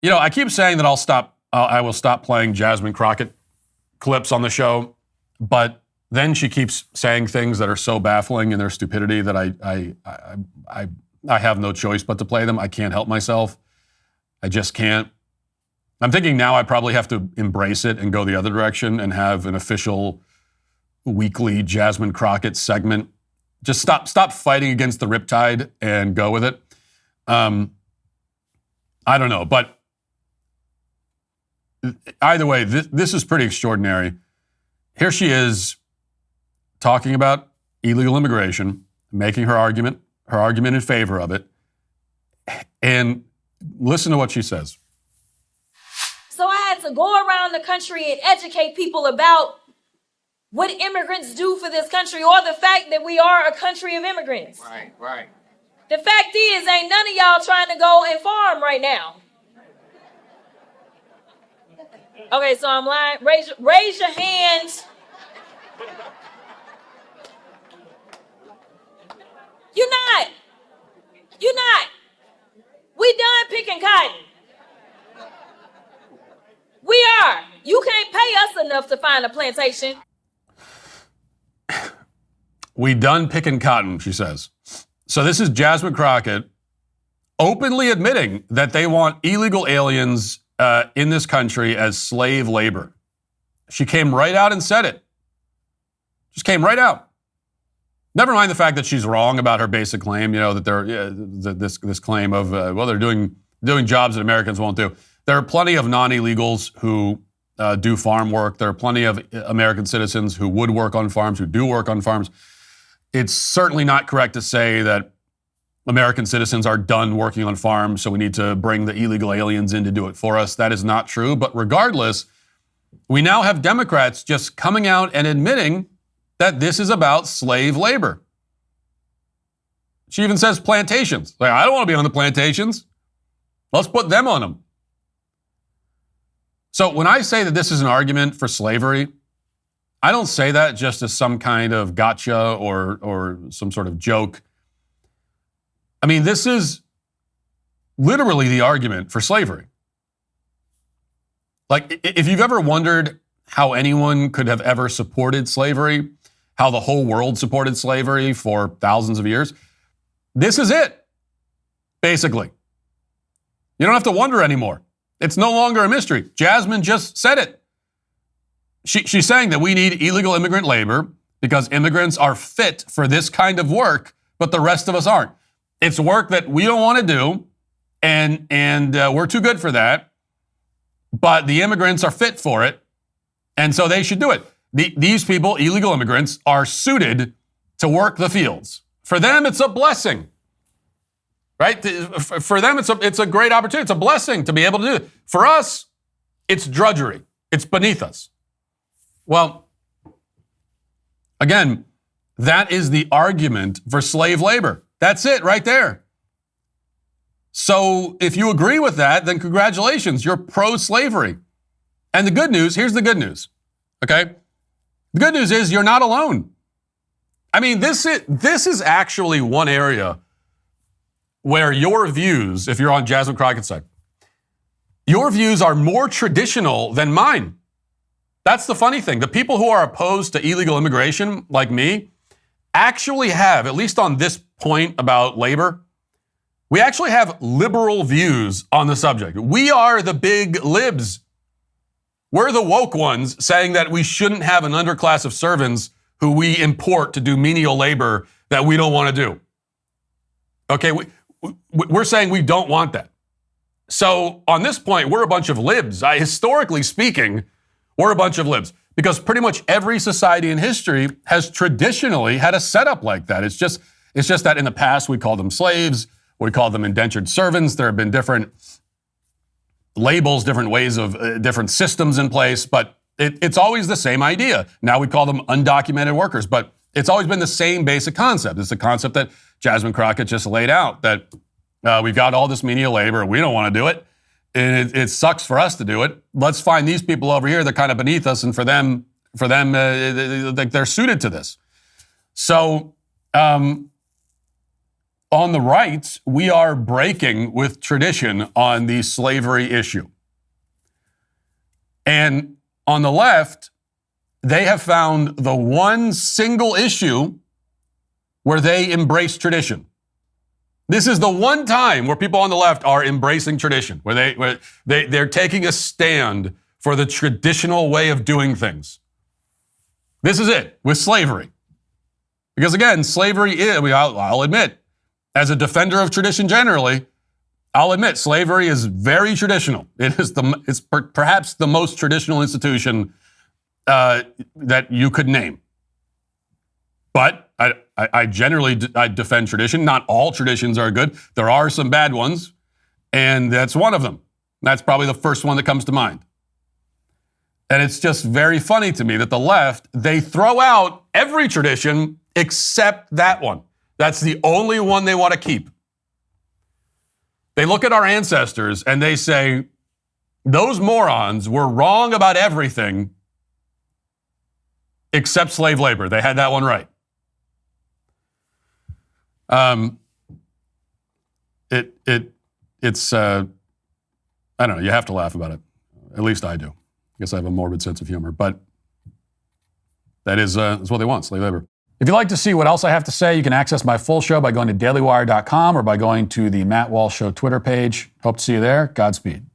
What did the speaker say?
I keep saying that I will stop playing Jasmine Crockett clips on the show, but then she keeps saying things that are so baffling in their stupidity that I have no choice but to play them. I can't help myself. I just can't. I'm thinking now I probably have to embrace it and go the other direction and have an official weekly Jasmine Crockett segment. Just stop fighting against the riptide and go with it. I don't know, but either way, this is pretty extraordinary. Here she is talking about illegal immigration, making her argument in favor of it, and listen to what she says. So I had to go around the country and educate people about what immigrants do for this country, or the fact that we are a country of immigrants. Right. The fact is, ain't none of y'all trying to go and farm right now. Okay, so I'm lying. Raise your hands. You're not. We done picking cotton. We are. You can't pay us enough to find a plantation. We done picking cotton, she says. So this is Jasmine Crockett openly admitting that they want illegal aliens in this country as slave labor. She came right out and said it. Just came right out. Never mind the fact that she's wrong about her basic claim, that they're this claim of they're doing jobs that Americans won't do. There are plenty of non-illegals who do farm work. There are plenty of American citizens who would work on farms, who do work on farms. It's certainly not correct to say that American citizens are done working on farms, so we need to bring the illegal aliens in to do it for us. That is not true. But regardless, we now have Democrats just coming out and admitting that this is about slave labor. She even says plantations. Like, I don't want to be on the plantations. Let's put them on them. So when I say that this is an argument for slavery, I don't say that just as some kind of gotcha or some sort of joke. I mean, this is literally the argument for slavery. Like, if you've ever wondered how anyone could have ever supported slavery, how the whole world supported slavery for thousands of years, this is it, basically. You don't have to wonder anymore. It's no longer a mystery. Jasmine just said it. She's saying that we need illegal immigrant labor because immigrants are fit for this kind of work, but the rest of us aren't. It's work that we don't want to do, and we're too good for that, but the immigrants are fit for it, and so they should do it. These people, illegal immigrants, are suited to work the fields. For them, it's a blessing, right? For them, it's a great opportunity. It's a blessing to be able to do it. For us, it's drudgery. It's beneath us. Well, again, that is the argument for slave labor. That's it right there. So if you agree with that, then congratulations, you're pro-slavery. And the good news, here's the good news, okay? The good news is you're not alone. I mean, this is actually one area where your views, if you're on Jasmine Crockett's side, your views are more traditional than mine. That's the funny thing. The people who are opposed to illegal immigration, like me, actually have, at least on this point about labor, we actually have liberal views on the subject. We are the big libs. We're the woke ones saying that we shouldn't have an underclass of servants who we import to do menial labor that we don't want to do. Okay, we're saying we don't want that. So on this point, we're a bunch of libs. Historically speaking, we're a bunch of libs because pretty much every society in history has traditionally had a setup like that. It's just that in the past we called them slaves, we called them indentured servants. There have been different labels, different ways of different systems in place, but it's always the same idea. Now we call them undocumented workers, but it's always been the same basic concept. It's the concept that Jasmine Crockett just laid out, that we've got all this menial labor, we don't want to do it, and it sucks for us to do it. Let's find these people over here that are kind of beneath us, and for them, they're suited to this. So on the right, we are breaking with tradition on the slavery issue. And on the left, they have found the one single issue where they embrace tradition. This is the one time where people on the left are embracing tradition, where they're taking a stand for the traditional way of doing things. This is it with slavery. Because again, slavery is, I'll admit, as a defender of tradition generally, I'll admit slavery is very traditional. It's perhaps the most traditional institution that you could name. But I generally defend tradition. Not all traditions are good. There are some bad ones, and that's one of them. That's probably the first one that comes to mind. And it's just very funny to me that the left, they throw out every tradition except that one. That's the only one they want to keep. They look at our ancestors and they say, those morons were wrong about everything except slave labor. They had that one right. It's I don't know, you have to laugh about it. At least I do. I guess I have a morbid sense of humor, but that is what they want, slave labor. If you'd like to see what else I have to say, you can access my full show by going to dailywire.com or by going to the Matt Walsh Show Twitter page. Hope to see you there. Godspeed.